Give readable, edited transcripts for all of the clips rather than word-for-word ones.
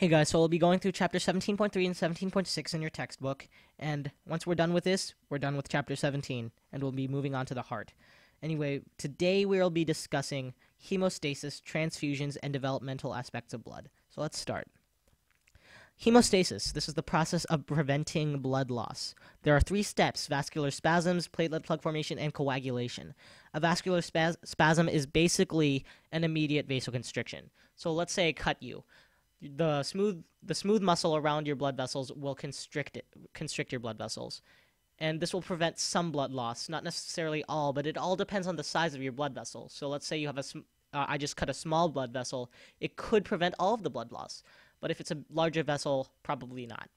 Hey guys, so we'll be going through chapter 17.3 and 17.6 in your textbook, and once we're done with this, we're done with chapter 17, and we'll be moving on to the heart. Anyway, today we'll be discussing hemostasis, transfusions, and developmental aspects of blood. So let's start. Hemostasis. This is the process of preventing blood loss. There are three steps: vascular spasms, platelet plug formation, and coagulation. A vascular spasm is basically an immediate vasoconstriction. So let's say I cut you. The smooth muscle around your blood vessels will constrict your blood vessels, and this will prevent some blood loss, not necessarily all, but it all depends on the size of your blood vessel. So let's say you have I just cut a small blood vessel, it could prevent all of the blood loss, but if it's a larger vessel, probably not.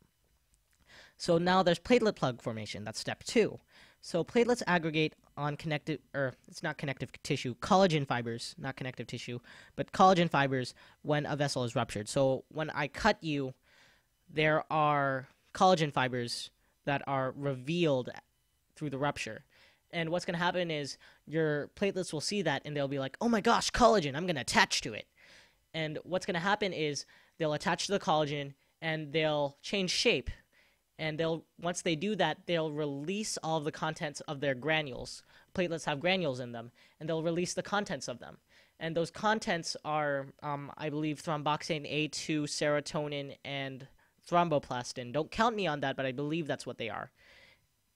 So now there's platelet plug formation. That's step 2. So platelets aggregate on it's not connective tissue, collagen fibers, not connective tissue, but collagen fibers when a vessel is ruptured. So when I cut you, there are collagen fibers that are revealed through the rupture. And what's going to happen is your platelets will see that and they'll be like, oh my gosh, collagen, I'm going to attach to it. And what's going to happen is they'll attach to the collagen and they'll change shape. And once they do that, they'll release all of the contents of their granules. Platelets have granules in them, and they'll release the contents of them. And those contents are, I believe, thromboxane A2, serotonin, and thromboplastin. Don't count me on that, but I believe that's what they are.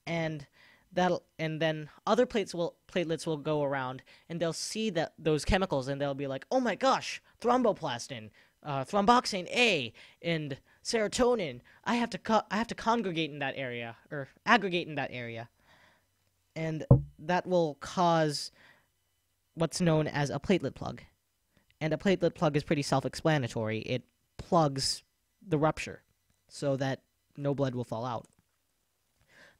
And then other platelets will go around, and they'll see those chemicals, and they'll be like, oh my gosh, thromboplastin, thromboxane A, and serotonin. I have to congregate in that area, or aggregate in that area, and that will cause what's known as a platelet plug. And a platelet plug is pretty self-explanatory. It plugs the rupture so that no blood will fall out.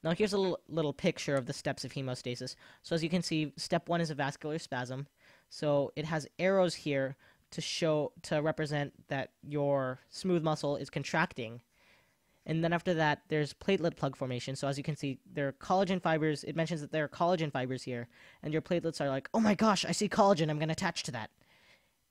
Now here's a little picture of the steps of hemostasis. So as you can see, step 1 is a vascular spasm. So it has arrows here to represent that your smooth muscle is contracting. And then after that, there's platelet plug formation. So as you can see, there are collagen fibers. It mentions that there are collagen fibers here. And your platelets are like, oh my gosh, I see collagen. I'm going to attach to that.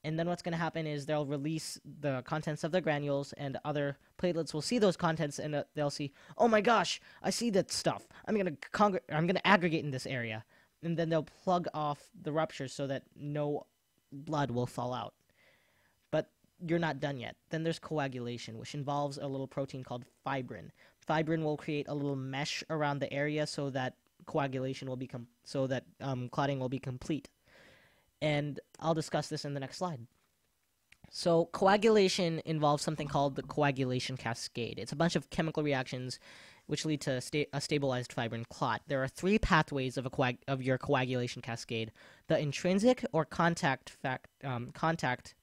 And then what's going to happen is they'll release the contents of the granules, and other platelets will see those contents, and they'll see, oh my gosh, I see that stuff. I'm going to aggregate in this area. And then they'll plug off the rupture so that no blood will fall out. But you're not done yet. Then there's coagulation, which involves a little protein called fibrin. Fibrin will create a little mesh around the area so that coagulation will become, clotting will be complete. And I'll discuss this in the next slide. So coagulation involves something called the coagulation cascade. It's a bunch of chemical reactions which lead to a stabilized fibrin clot. There are 3 pathways of your coagulation cascade: the intrinsic or contact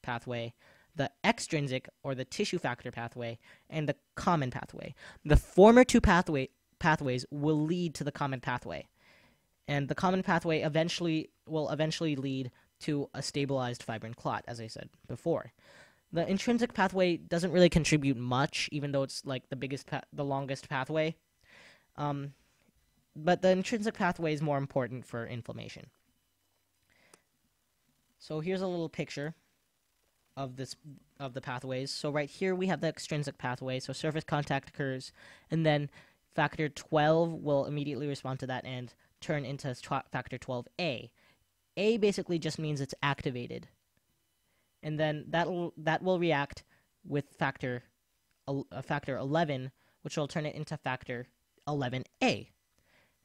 pathway, the extrinsic or the tissue factor pathway, and the common pathway. The former 2 pathways will lead to the common pathway, and the common pathway will eventually lead to a stabilized fibrin clot, as I said before. The intrinsic pathway doesn't really contribute much, even though it's like the longest pathway. But the intrinsic pathway is more important for inflammation. So here's a little picture of the pathways. So right here we have the extrinsic pathway. So surface contact occurs, and then factor 12 will immediately respond to that and turn into factor 12A. A basically just means it's activated, and then that will react with factor 11, which will turn it into factor 11A,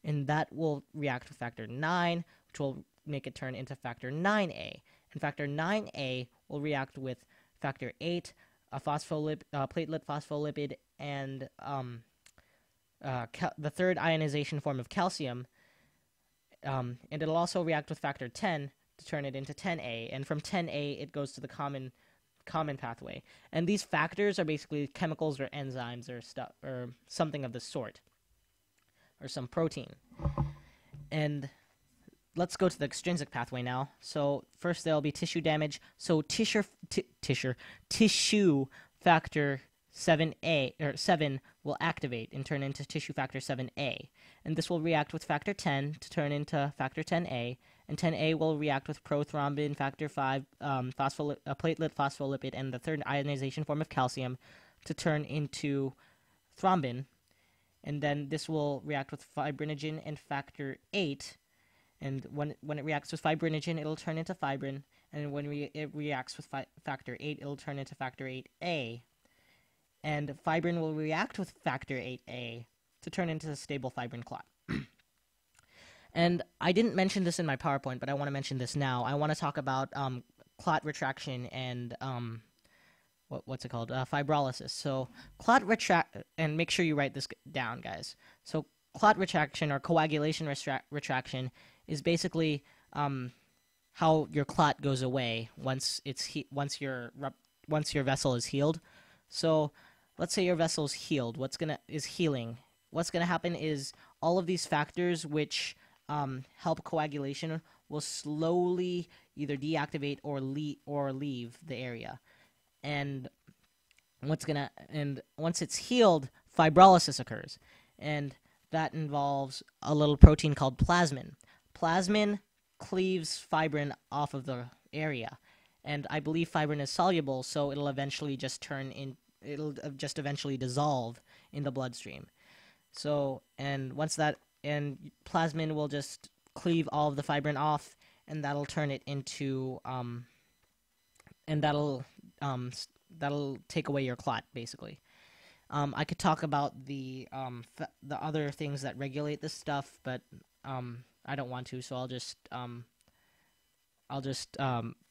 and that will react with factor 9, which will make it turn into factor 9A, and factor 9A will react with factor 8, a platelet phospholipid, and the third ionization form of calcium. And it'll also react with factor 10 to turn it into 10A, and from 10A it goes to the common pathway. And these factors are basically chemicals or enzymes or something of the sort, or some protein. And let's go to the extrinsic pathway now. So first there'll be tissue damage. So tissue factor 7 will activate and turn into tissue factor 7A, and this will react with factor 10 to turn into factor 10A, and 10A will react with prothrombin factor 5, platelet phospholipid, and the third ionization form of calcium to turn into thrombin. And then this will react with fibrinogen and factor 8. And when it reacts with fibrinogen, it'll turn into fibrin. And when it reacts with factor 8, it'll turn into factor 8A. And fibrin will react with factor 8A to turn into a stable fibrin clot. And I didn't mention this in my PowerPoint, but I want to mention this now. I want to talk about clot retraction and what's it called? Fibrolysis. So clot and make sure you write this down, guys. So clot retraction or coagulation retraction is basically how your clot goes away once once your vessel is healed. So let's say your vessel is healed. Is healing. What's gonna happen is all of these factors which help coagulation will slowly either deactivate or leave the area. And once it's healed, fibrolysis occurs, and that involves a little protein called plasmin. Plasmin cleaves fibrin off of the area, and I believe fibrin is soluble, so it'll just eventually dissolve in the bloodstream. So, and plasmin will just cleave all of the fibrin off, and that'll turn it into and that'll take away your clot, basically. I could talk about the other things that regulate this stuff, but I don't want to, so I'll just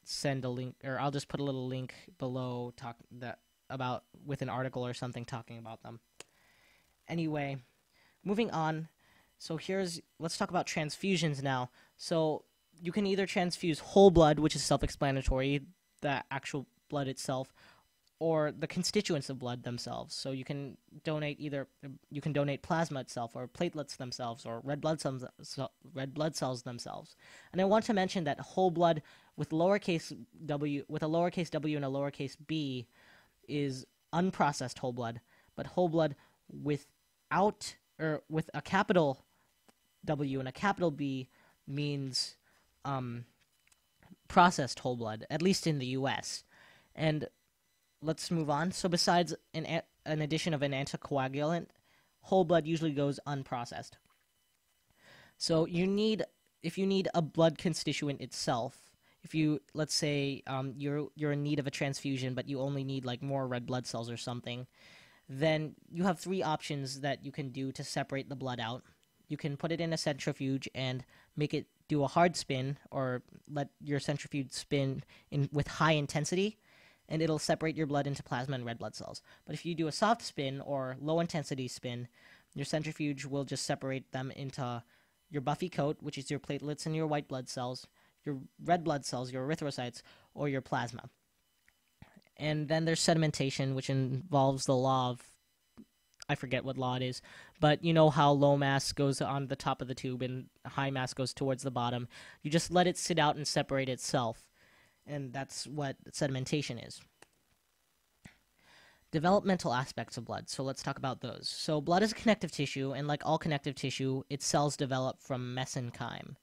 send a link, or I'll just put a little link below with an article or something talking about them. Anyway, moving on. So let's talk about transfusions now. So you can either transfuse whole blood, which is self-explanatory, the actual blood itself, or the constituents of blood themselves. So you can donate plasma itself, or platelets themselves, or red blood cells themselves. And I want to mention that whole blood with lowercase w, with a lowercase w and a lowercase b, is unprocessed whole blood, but whole blood with a capital W and a capital B means processed whole blood, at least in the U.S. And let's move on. So besides an addition of an anticoagulant, whole blood usually goes unprocessed. So if you need a blood constituent itself, let's say you're in need of a transfusion, but you only need like more red blood cells or something, then you have three options that you can do to separate the blood out. You can put it in a centrifuge and make it do a hard spin, or let your centrifuge spin with high intensity, and it'll separate your blood into plasma and red blood cells. But if you do a soft spin or low intensity spin, your centrifuge will just separate them into your buffy coat, which is your platelets and your white blood cells, your red blood cells, your erythrocytes, or your plasma. And then there's sedimentation, which involves the law of, I forget what law it is, but you know how low mass goes on the top of the tube and high mass goes towards the bottom. You just let it sit out and separate itself, and that's what sedimentation is. Developmental aspects of blood. So let's talk about those. So blood is a connective tissue, and like all connective tissue, its cells develop from mesenchyme.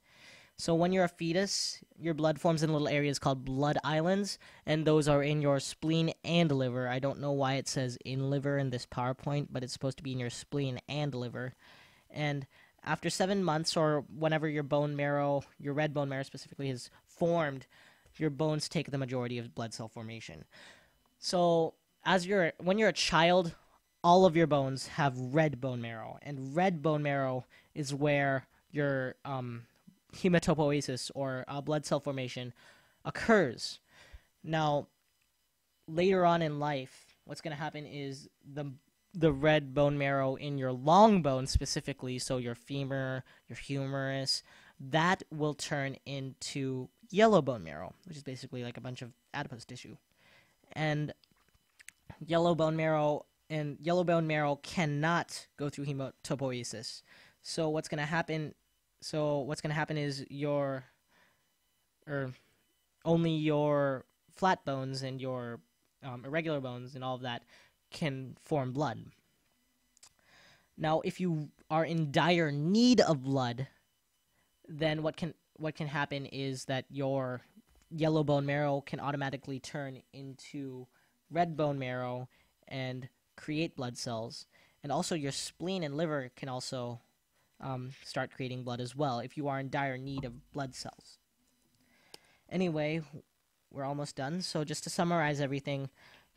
So when you're a fetus, your blood forms in little areas called blood islands, and those are in your spleen and liver. I don't know why it says in liver in this PowerPoint, but it's supposed to be in your spleen and liver. And after 7 months, or whenever your bone marrow, your red bone marrow specifically, is formed, your bones take the majority of blood cell formation. So when you're a child, all of your bones have red bone marrow, and red bone marrow is where your hematopoiesis, or blood cell formation, occurs. Now, later on in life, what's going to happen is the red bone marrow in your long bone specifically, so your femur, your humerus, that will turn into yellow bone marrow, which is basically like a bunch of adipose tissue. And yellow bone marrow cannot go through hematopoiesis. So what's going to happen is only your flat bones and your irregular bones and all of that can form blood. Now, if you are in dire need of blood, then what can happen is that your yellow bone marrow can automatically turn into red bone marrow and create blood cells. And also your spleen and liver can also start creating blood as well if you are in dire need of blood cells. Anyway, we're almost done. So just to summarize everything,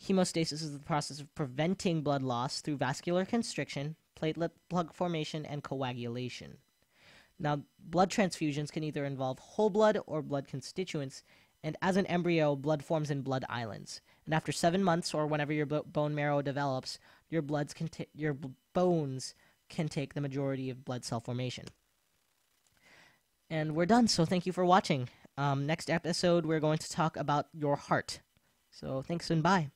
hemostasis is the process of preventing blood loss through vascular constriction, platelet plug formation, and coagulation. Now, blood transfusions can either involve whole blood or blood constituents, and as an embryo, blood forms in blood islands. And after 7 months, or whenever your bone marrow develops, your bones can take the majority of blood cell formation. And we're done, so thank you for watching. Next episode, we're going to talk about your heart. So thanks and bye.